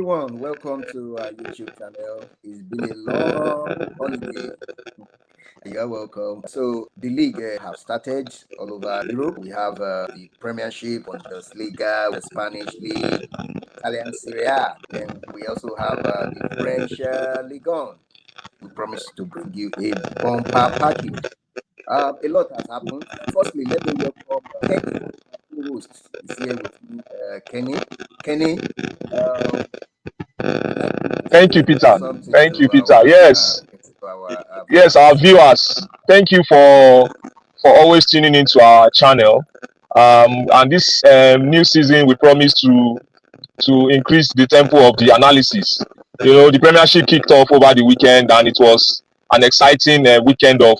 everyone. Welcome to our YouTube channel. It's been a long holiday. You're welcome. So the league have started all over Europe. We have the Premiership, Bundesliga, the Spanish league, Italian Serie A. Then we also have the French Ligue 1. We promise to bring you a bumper package. A lot has happened. Firstly, let me welcome Kenny, who host is here with me. Kenny, um, Thank you, Peter. something Thank you, to Peter. our Yes, yes, our viewers. viewers. Thank you for always tuning into our channel. And this new season, we promise to increase the tempo of the analysis. The Premiership kicked off over the weekend, and it was an exciting weekend of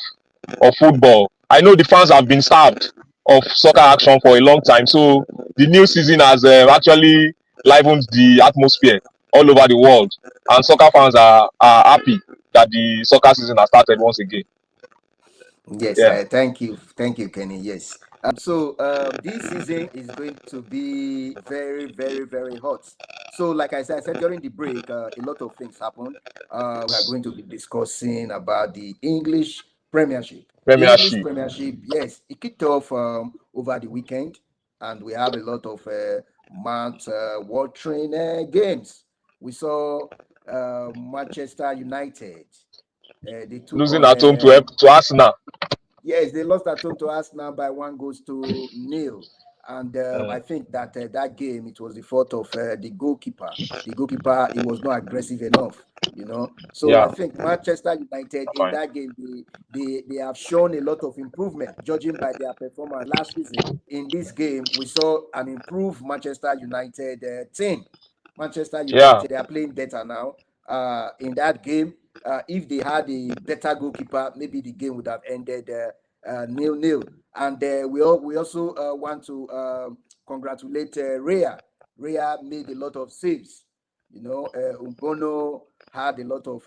football. I know the fans have been starved of soccer action for a long time, so the new season has actually livened the atmosphere all over the world, and soccer fans are happy that the soccer season has started once again. Yes, Yeah. thank you, Kenny. Yes. This season is going to be very, very, very hot. So, like I said during the break, a lot of things happened. We are going to be discussing about the English Premiership. The English Premiership. Premiership, yes, it kicked off over the weekend, and we have a lot of mouth-watering games. We saw Manchester United. They took Losing on at home to Arsenal. Yes, they lost at home to Arsenal by 1-0. And I Mm. think that that game, it was the fault of the goalkeeper. The goalkeeper, he was not aggressive enough. So I Yeah, think Manchester United in fine. that game, they have shown a lot of improvement, judging by their performance last season. In this game, we saw an improved Manchester United team. Manchester Yeah, United, they are playing better now. In that game, if they had a better goalkeeper, maybe the game would have ended 0-0. And we also want to congratulate Rhea. Rhea made a lot of saves. Umbono had a lot of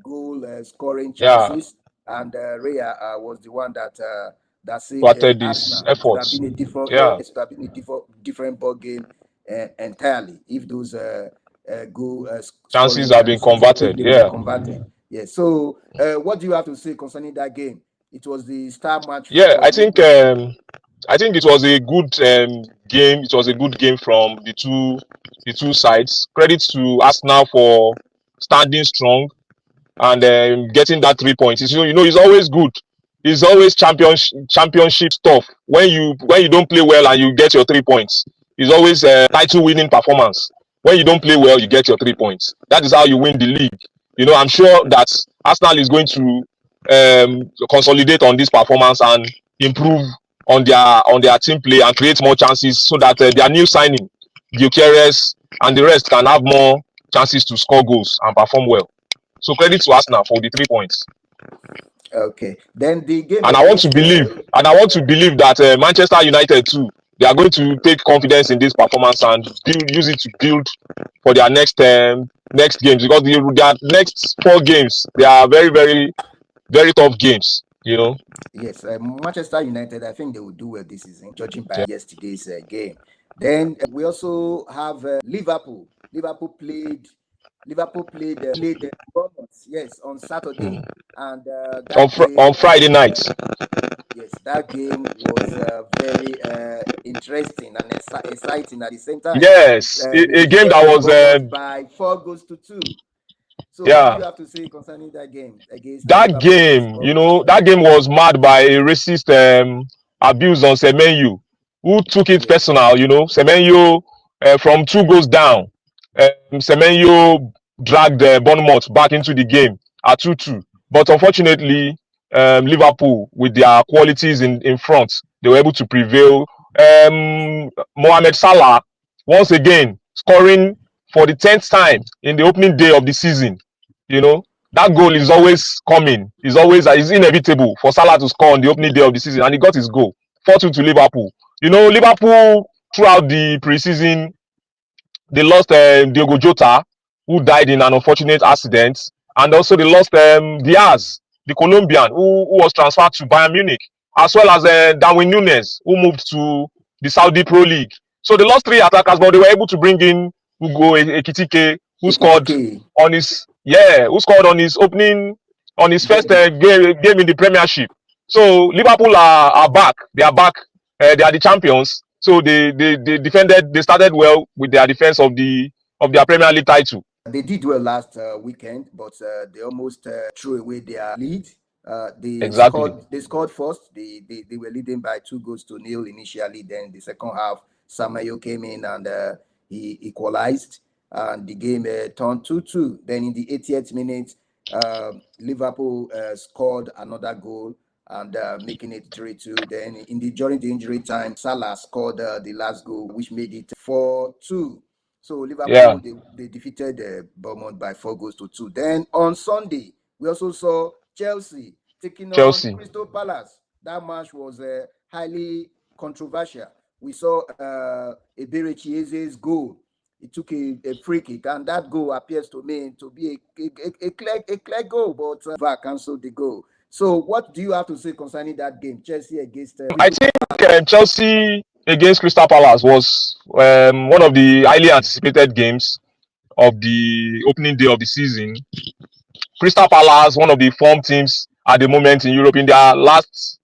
goal scoring yeah. chances, and Rhea was the one that saved Quartet this Arsenal. It would have efforts. been a different, Yeah. yes, it would have been a different ball game entirely if those goal Chances scoring have been chances if converted. they were Yeah. converted. Yes. So, what do you have to say concerning that game? It was the star match Yeah, for the English. I think it was a good game. It was a good game from the two sides. Credit to Arsenal for standing strong and getting that 3 points. It's always good. It's always championship stuff. When you don't play well and you get your 3 points, it's always a title winning performance. When you don't play well, you get your 3 points. That is how you win the league. I'm sure that Arsenal is going to consolidate on this performance and improve on their team play and create more chances so that their new signing, Gyökeres, and the rest can have more chances to score goals and perform well. So credit to Arsenal for the 3 points. Okay. Then the game And I want to against believe, that Manchester United too, they are going to take confidence in this performance and use it to build for their next games, because their next 4 games, they are very, very, very tough games. Yes, Manchester United. I think they will do well this season, judging by Yeah. yesterday's game. Then we also have Liverpool. Liverpool played Bournemouth, yes, on Saturday, and On that game, Friday night. yes, that game was very interesting and exciting at the same time. Yes, They a game that defeated was Bournemouth by 4 goals to 2. So, what do yeah. you have to say concerning that game against That Liverpool against game, Bournemouth? that game was marred by a racist abuse on Semenyo, who took it Yes. personal. Semenyo, from 2 goals down, Semenyo dragged Bournemouth back into the game at 2-2. But unfortunately, Liverpool, with their qualities in front, they were able to prevail. Mohamed Salah, once again, scoring for the 10th time in the opening day of the season. You know, that goal is always coming. It's inevitable for Salah to score on the opening day of the season, and he got his goal. 4-2 to Liverpool. Liverpool throughout the preseason, they lost Diogo Jota, who died in an unfortunate accident, and also they lost Diaz, the Colombian, who was transferred to Bayern Munich, as well as Darwin Núñez, who moved to the Saudi Pro League. So they lost 3 attackers, but they were able to bring in Ugo Ekitike, who scored Okay. who scored on his first Game. game in the Premiership. So Liverpool are back. They are back. They are the champions. So they defended. They started well with their defense of their Premier League title. They did well last weekend, but they almost threw away their lead. Exactly. They scored first. They were leading by 2 goals to nil initially. Then the second half, Samayo came in and he equalized, and the game turned 2-2. Then in the 80th minute, Liverpool scored another goal and making it 3-2. Then during the injury time, Salah scored the last goal, which made it 4-2. So Yeah. Liverpool they defeated Bournemouth by 4 goals to 2. Then on Sunday, we also saw Chelsea taking on Chelsea. Crystal Palace. That match was highly controversial. We saw Ebere Chieze's goal. He took a free kick, and that goal appears to me to be a clear goal, but VAR cancelled the goal. So, what do you have to say concerning that game, Chelsea against I Crystal? think Chelsea against Crystal Palace was one of the highly anticipated games of the opening day of the season. Crystal Palace, one of the form teams at the moment in Europe, in their last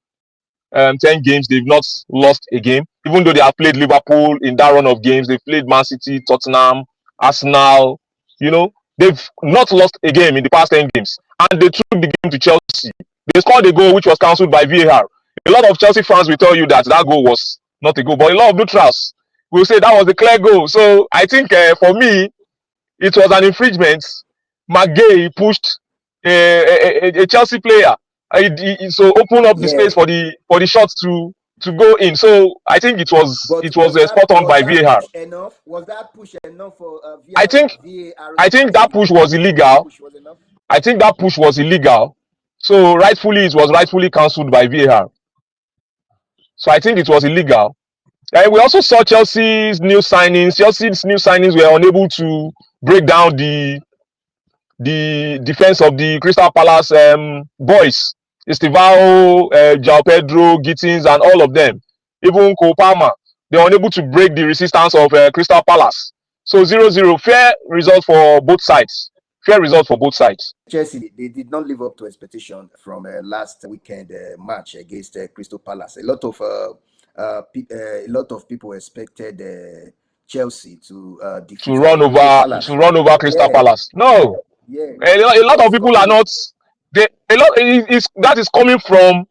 10 games, they've not lost a game. Even though they have played Liverpool in that run of games, they've played Man City, Tottenham, Arsenal. They've not lost a game in the past 10 games. And they took the game to Chelsea. They scored a goal which was cancelled by VAR. A lot of Chelsea fans will tell you that that goal was not a goal, but a lot of neutrals will say that was a clear goal. So I think for me, it was an infringement. McGay pushed a Chelsea player. So open up the Yeah, space for the shots to go in. So I think but it was spot on was by that VAR. push enough? Was that push enough for I think VAR I think that reversing push it? was Do you think that illegal. push was enough? I think that push was illegal. So it was rightfully cancelled by VAR. So I think it was illegal. And we also saw Chelsea's new signings. Chelsea's new signings were unable to break down the defense of the Crystal Palace boys, Estivao, João Pedro, Gittins, and all of them, even Cole Palmer, they were unable to break the resistance of Crystal Palace. So 0-0, fair result for both sides. Fair result for both sides. Chelsea they did not live up to expectation from last weekend match against Crystal Palace. A lot of people expected Chelsea to defeat Crystal To Palace. run over Crystal Yeah, Palace. No, yeah, a lot but of people are not. That is coming from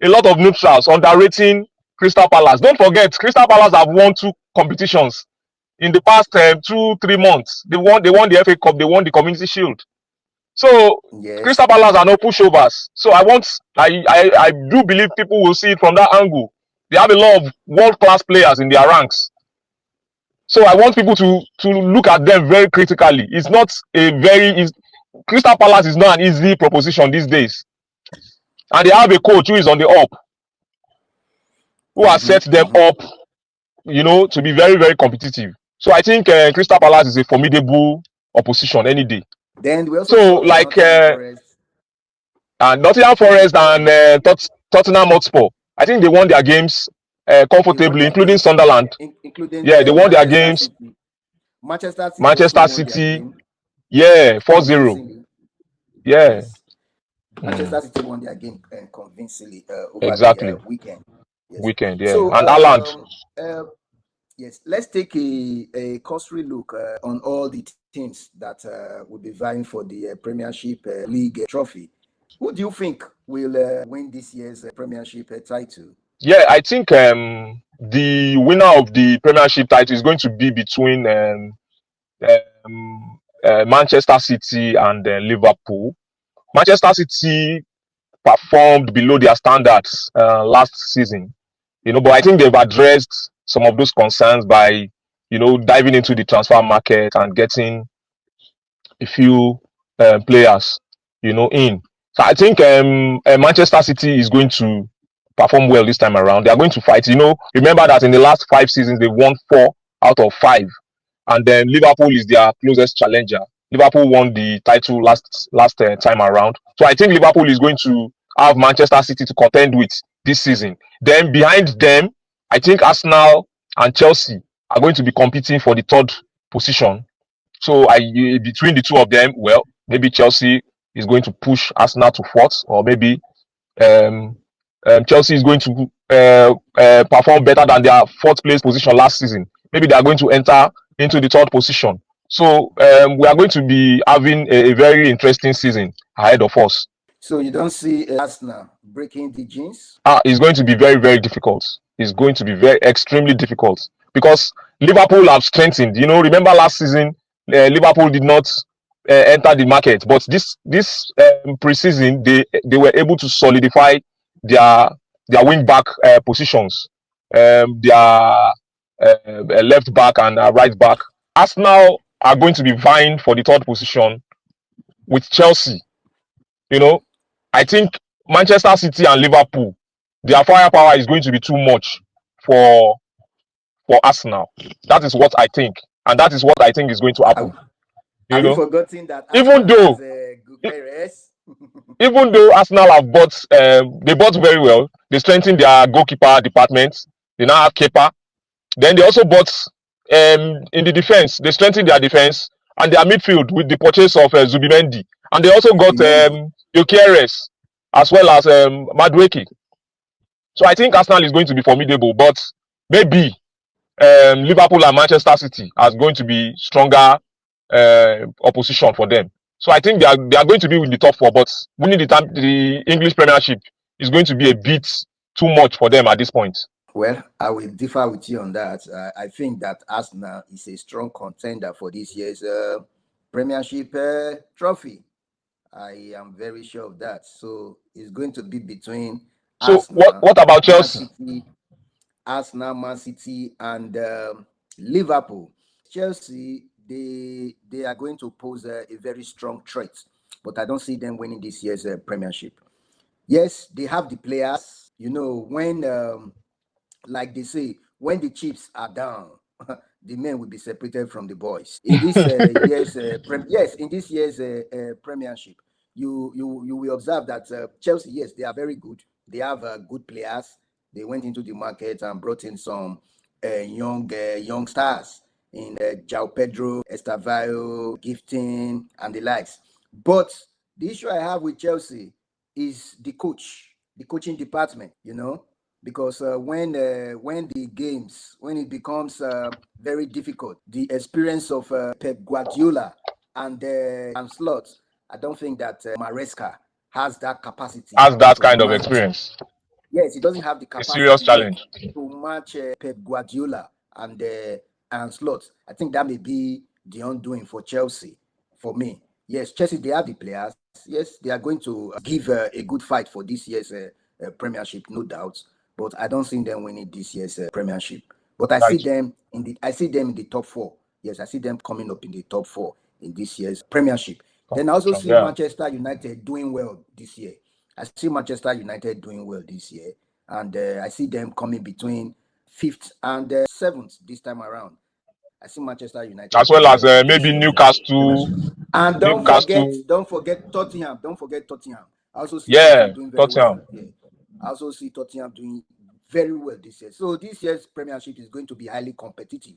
a lot of neutrals underrating Crystal Palace. Don't forget, Crystal Palace have won 2 competitions in the past 2-3 months. They won the FA Cup. They won the Community Shield. So yes, Crystal Palace are no pushovers. So I do believe people will see it from that angle. They have a lot of world class players in their ranks. So I want people to look at them very critically. It's not a very Crystal Palace is not an easy proposition these days, and they have a coach who is on the up, who has set them mm-hmm. up, to be very very competitive. So I think Crystal Palace is a formidable opposition any day. Then we also So saw like Nottingham Forest. Nottingham Then Forest and Tottenham Hotspur, I think they won their games they won comfortably, their including games, Sunderland. including Yeah, they won their Manchester games. City. Manchester City also Manchester won their City, game yeah, 4-0. convincingly. Yeah. Yes, Mm, Manchester City won their game convincingly over the exactly. weekend. Yes. Weekend, yeah. So, And Haaland. yes, let's take a cursory look on all the teams that will be vying for the Premiership League trophy. Who do you think will win this year's Premiership title? Yeah, I think the winner of the Premiership title is going to be between Manchester City and Liverpool. Manchester City performed below their standards last season, but I think they've addressed some of those concerns by, diving into the transfer market and getting a few players, in. So I think Manchester City is going to perform well this time around. They are going to fight. Remember that in the last 5 seasons they won 4 out of 5, and then Liverpool is their closest challenger. Liverpool won the title last time around. So I think Liverpool is going to have Manchester City to contend with this season. Then behind them, I think Arsenal and Chelsea are going to be competing for the third position. So between the two of them, well, maybe Chelsea is going to push Arsenal to fourth, or maybe um, Chelsea is going to perform better than their fourth place position last season. Maybe they are going to enter into the third position. So we are going to be having a very interesting season ahead of us. So you don't see Arsenal breaking the jeans? It's going to be very, very difficult. It's going to be very extremely difficult because Liverpool have strengthened. You know, remember last season, Liverpool did not enter the market, but this preseason they were able to solidify their wing back positions, their left back and right back. Arsenal are going to be vying for the third position with Chelsea. You know, I think Manchester City and Liverpool, their firepower is going to be too much for Arsenal. That is what I think, and that is what I think is going to happen. Have, You have you know, forgotten that even Arsenal though has Gutierrez? even though Arsenal have bought, they bought very well. They strengthened their goalkeeper department. They now have keeper. Then they also bought in the defense. They strengthened their defense and their midfield with the purchase of Zubimendi, and they also got Zubimendi. Gyökeres as well as Madueke. So I think Arsenal is going to be formidable, but maybe Liverpool and Manchester City are going to be stronger opposition for them. So I think they are going to be in the top four, but winning the English Premiership is going to be a bit too much for them at this point. Well, I will differ with you on that. I think that Arsenal is a strong contender for this year's Premiership trophy. I am very sure of that. So it's going to be between So what about Man Chelsea? City, Man City, and Liverpool. Chelsea, they are going to pose a very strong threat, but I don't see them winning this year's Premiership. Yes, they have the players. You know, when like they say, when the chips are down, the men will be separated from the boys. In this yes, in this year's Premiership, you will observe that Chelsea, yes, they are very good. They have good players. They went into the market and brought in some young stars in Jao Pedro, Estavayo, Gifting, and the likes. But the issue I have with Chelsea is the coach, the coaching department. You know, because when the games when it becomes very difficult, the experience of Pep Guardiola and Slots, I don't think that Maresca has that capacity Has that to kind of match. experience? Yes, he doesn't have the A serious capacity yet challenge. to match Pep Guardiola and Slots. I think that may be the undoing for Chelsea. For me, yes, Chelsea, they have the players. Yes, they are going to give a good fight for this year's Premiership, no doubt. But I don't see them winning this year's Premiership. But Right. I see them in the top four. Yes, I see them coming up in the top four in this year's Premiership. Then I also see Yeah. Manchester United doing well this year. I see Manchester United doing well this year, and I see them coming between fifth and seventh this time around. I see Manchester United As doing well well as this maybe year's Premiership. Newcastle. And Newcastle. don't forget Tottenham. Don't forget Tottenham. I also see Yeah, Tottenham doing very well Tottenham. this year. I also see Tottenham doing very well this year. So this year's Premiership is going to be highly competitive.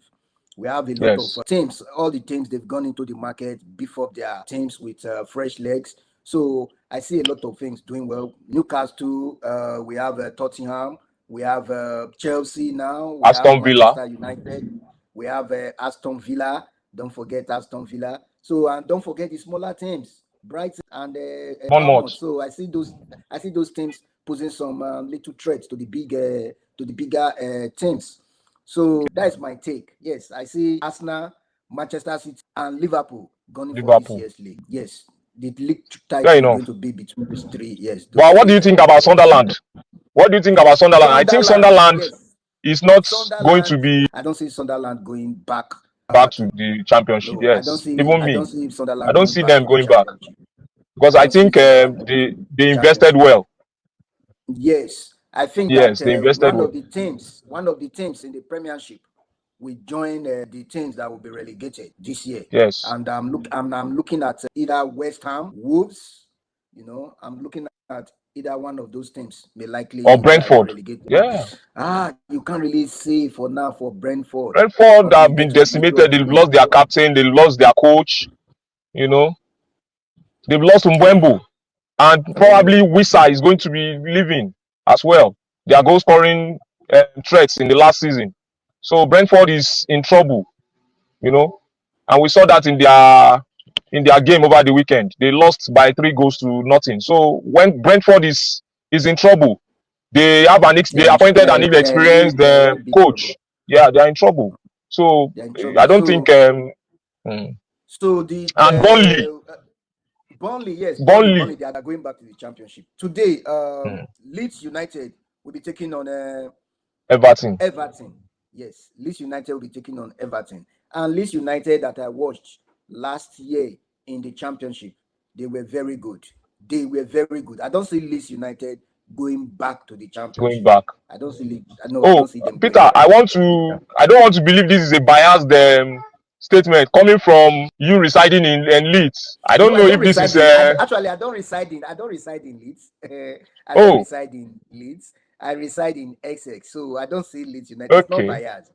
We have a lot of Yes. teams. All the teams, they've gone into the market, beef up their teams with fresh legs. So I see a lot of things doing well. Newcastle, we have Tottenham, we have Chelsea now, we have Aston Villa. Manchester United, we have Aston Villa. Don't forget Aston Villa. So and don't forget the smaller teams, Brighton and Bournemouth. Bournemouth. So I see those teams posing some little threats to the bigger teams. So that is my take. Yes, I see Arsenal, Manchester City, and Liverpool going for this Liverpool. year's league. Yes, the league title Fair is going enough. to be between those three. Yes, those But what do three you think about Sunderland? What do you think about Sunderland? I think Sunderland. Sunderland Yes, is not going to Sunderland. be I don't see Sunderland going back to to. the championship. No, Yes. Even I don't me. see I Sunderland don't going see back them to the going back championship. because I I don't see think Sunderland going to the they invested championship. well. Yes, I think that Yes, they invested well. one of the teams in the Premiership will join the teams that will be relegated this year. Yes. And I'm looking at either West Ham, Wolves. You know, I'm looking at either one of those teams may or likely be Brentford. relegated. Yeah, You can't really say for now for Brentford Brentford until you have get been to the middle of decimated. the They've season. lost their captain. They've lost their coach. You know, they've lost Oh, Mbembo, and probably oh, Wissa is going to be leaving as well. Their goal scoring threats in the last season. So Brentford is in trouble. You know, and we saw that in their game over the weekend. They lost by 3 goals to nothing. So when Brentford is in trouble, they appointed an they are really inexperienced they are really big coach. trouble. Yeah, they are in trouble. So They are in I trouble. don't think mm. So the And Burnley, yes, Burnley, Burnley, they are going back to the championship today. mm, Leeds United will be taking on Everton. Everton. Yes, Leeds United will be taking on Everton. And Leeds United that I watched last year in the championship, they were very good. They were very good. I don't see Leeds United going back to the Going championship. back. I don't see Leeds. I know I Oh, don't see them going Peter, back to the championship. I don't want to believe this is a biased statement coming from you residing in Leeds. I No, don't I know don't if this is reside in. Actually, I don't reside in Leeds. I don't oh, reside in Leeds. I reside in Essex, so I don't see Leeds United. It's not okay. biased.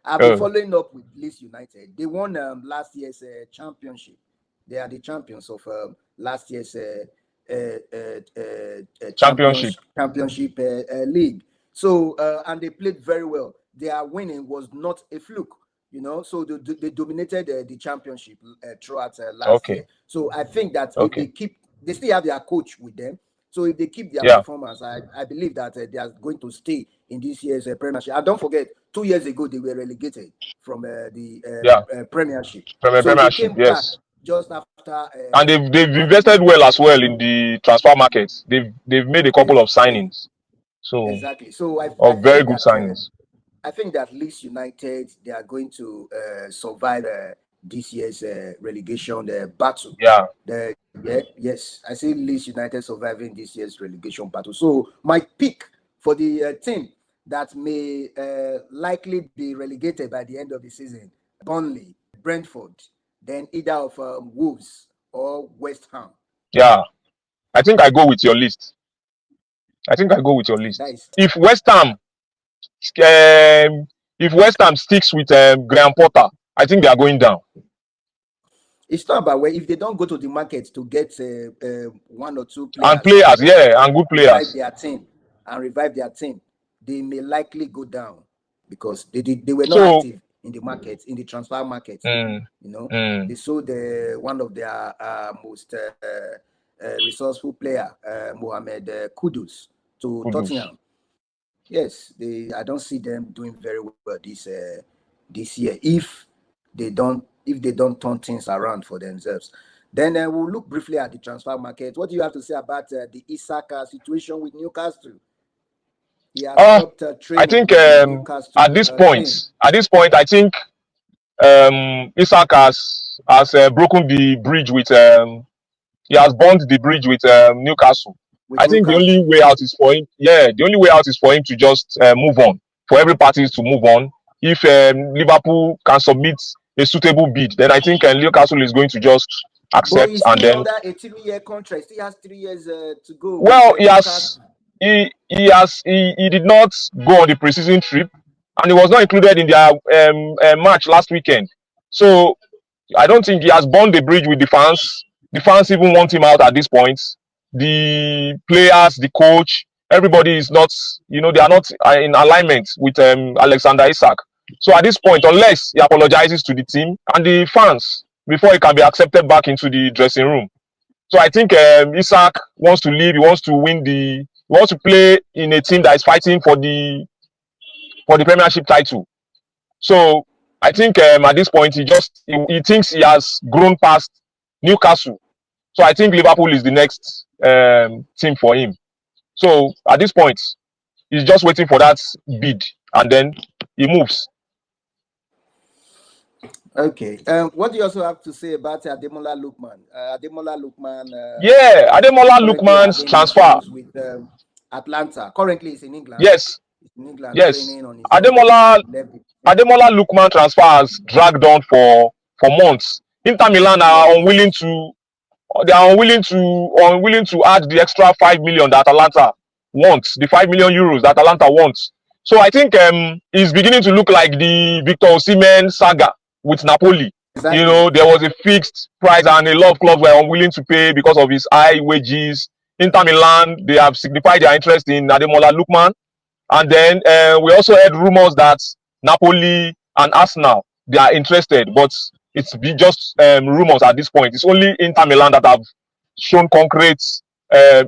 I've been Oh, following up with Leeds United. They won last year's championship. They are the champions of last year's championship. championship league. So and they played very well. Their winning was not a fluke. So they dominated the championship throughout last Okay. year. So I think that if Okay. they still have their coach with them. So if they keep their Yeah. performance, I believe that they are going to stay in this year's Premiership. And don't forget, 2 years ago they were relegated from the Yeah. Premiership. So they Premiership. came back Yes. just after And they've one of invested the well as well in the transfer market. They've made a couple ex- of signings. So exactly. So I of very think good that signings. Leeds United they are going to survive this year's relegation battle. Yeah. Yes, I see Leeds United surviving this year's relegation battle. So my pick for the team that may likely be relegated by the end of the season: Burnley, Brentford, then either of Wolves or West Ham. Yeah. I think I go with your list. I think I go with your That list. is, Um, if West Ham sticks with Graham Potter, I think they are going down. it's not about where if they don't go to the market to get one or two And players players, to yeah, and good revive players. their team they may likely go down because they were not So, active in the market, in the transfer market. mm, You know, mm, they sold one of their most resourceful player, Mohamed Kudus, to Kudus. Tottenham. Yes, I don't see them doing very well this year if they don't turn things around for themselves. Then we'll look briefly at the transfer market. What do you have to say about the Isak situation with Newcastle? He has Uh, stopped I training think with the Newcastle team. at this point, I think Isak has broken the bridge with he has burned the bridge with Newcastle. With I think the Newcastle. only way out is for him. Yeah, the only way out is for him to just move on. For every party to move on. If Liverpool can submit a suitable bid, then I think Newcastle is going to just But accept he's and still then. under a 3-year contract. He has 3 years to go with Well, Newcastle. he did not go on the preseason trip, and he was not included in their match last weekend. So I don't think he has burned the bridge with the fans. The fans even want him out at this point. The players, the coach, everybody is not, they are not in alignment with Alexander Isak. So at this point, unless he apologizes to the team and the fans before he can be accepted back into the dressing room. So I think Isak wants to leave. He wants to he wants to play in a team that is fighting for the Premiership title. So I think at this point he thinks he has grown past Newcastle. So I think Liverpool is the next team for him. So at this point, he's just waiting for that bid, and then he moves. Okay. What do you also have to say about Ademola Lookman? Ademola Lookman Yeah, Ademola currently Lookman's having transfer. issues with Atlanta. Currently, he's in England. Yes, He's in England yes. training on his own. Ademola Left the team. Ademola Lookman transfer has dragged on for months. Inter Milan are Yes. they are unwilling to add the extra 5 million that Atalanta wants, the 5 million euros that Atalanta wants. So I think it's beginning to look like the Victor Osimhen saga with Napoli. You Exactly. know, there was a fixed price and a lot of clubs were unwilling to pay because of his high wages. Inter Milan, they have signified their interest in Ademola Lukman. And then we also heard rumors that Napoli and Arsenal, they are interested, but it's just rumors at this point. It's only Inter Milan that have shown concrete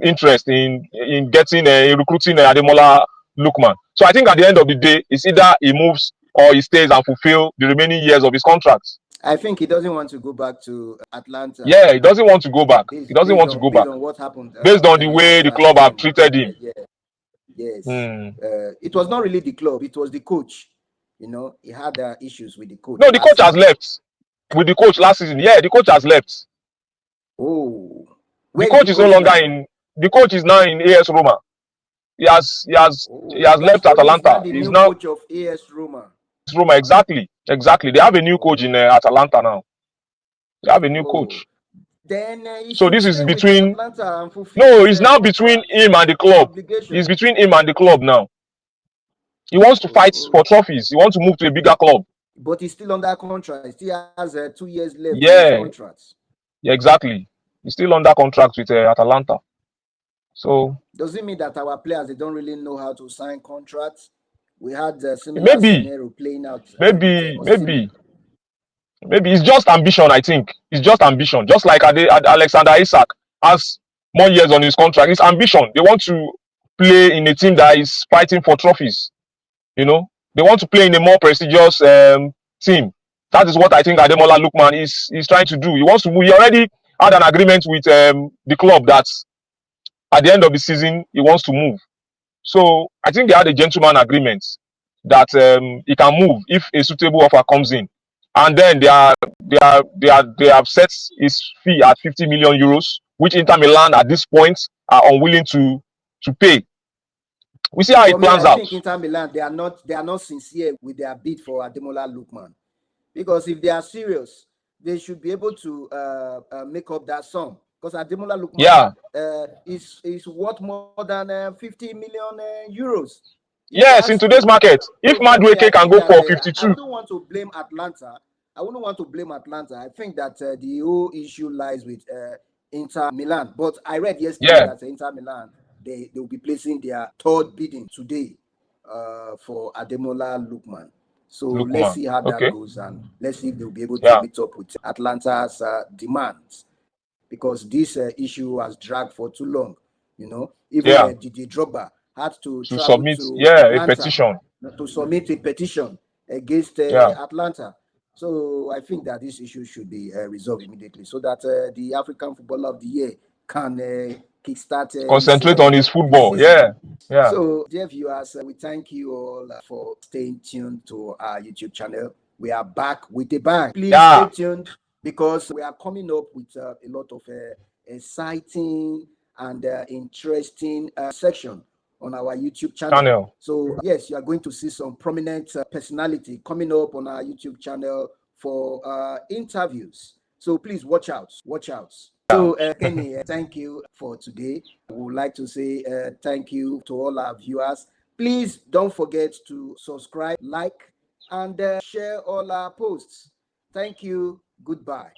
interest in getting in recruiting Ademola Lookman. So I think at the end of the day, it's either he moves or he stays and fulfill the remaining years of his contract. I think he doesn't want to go back to Atlanta. Yeah, he doesn't want to go back. He doesn't want to go Based back on what happened based on the way the last club have time. I treated think him. yeah, yes. Hmm. It was not really the club; it was the coach. You know, he had issues with the coach No, the last coach has season. left with the coach last season. Yeah, the coach has left. Oh, The where is the coach is no coach longer now? in. The coach is now in AS Roma. He Oh, has left Gasperini is now Atalanta. the He's new now coach of AS Roma. Roma. Exactly. They have a new coach Oh, in Atalanta now. They have a new oh. coach. Then he So should this is stay with between. Atlanta and fulfill No, his it's now between contract, him and the his club. It's obligation. between him and the club now. He wants to fight Oh, for trophies. He wants to move to a bigger club. but he's still under contract. He still has 2 years left in his Yeah, contract. yeah, exactly. He's still under contract with Atalanta. So Does it mean that our players they don't really know how to sign contracts? We had a similar maybe, scenario playing out with maybe, Osimhen. maybe Maybe it's just ambition, I think. It's just ambition. Just like Alexander Isak has more years on his contract. It's ambition. They want to play in a team that is fighting for trophies. You know, they want to play in a more prestigious team. That is what I think Ademola Lookman is trying to do. He wants to move. He already had an agreement with the club that at the end of the season he wants to move. So I think they had a gentleman agreement that he can move if a suitable offer comes in, and then they have set his fee at 50 million euros, which Inter Milan at this point are unwilling to pay. We see how For it me, plans I out. think Inter Milan they are not sincere with their bid for Ademola Lookman. Because if they are serious, they should be able to make up that sum. Because Ademola Lookman Yeah. is worth more than 50 million euros. If you Yes, in ask today's me. market, if So for me, I Madueke can think go that for I 52, wouldn't want to blame Atlanta. I wouldn't want to blame Atlanta. I think that the whole issue lies with Inter Milan. But I read yesterday yeah, that Inter Milan they will be placing their third bidding today for Ademola Lookman. So let's Lookman. see how that Okay. goes, and let's see if they'll be able to Yeah. meet up with Atlanta's demands, because this issue has dragged for too long. You know, even Yeah. Didier Drogba had to To travel submit, to yeah, a Atlanta petition. to submit a petition against Yeah. Atlanta. So I think that this issue should be resolved immediately, so that the African Footballer of the Year can kickstart Concentrate on his his football. season. Yeah. Yeah. So, dear viewers, we thank you all for staying tuned to our YouTube channel. We are back with a bang. Please stay Yeah. tuned, because we are coming up with a lot of exciting and interesting section on our YouTube channel. Channel. So, yes, you are going to see some prominent personality coming up on our YouTube channel for interviews. So please watch out. Watch out. Yeah. So, Kenny, thank you for today. We would like to say thank you to all our viewers. Please don't forget to subscribe, like, and share all our posts. Thank you. Goodbye.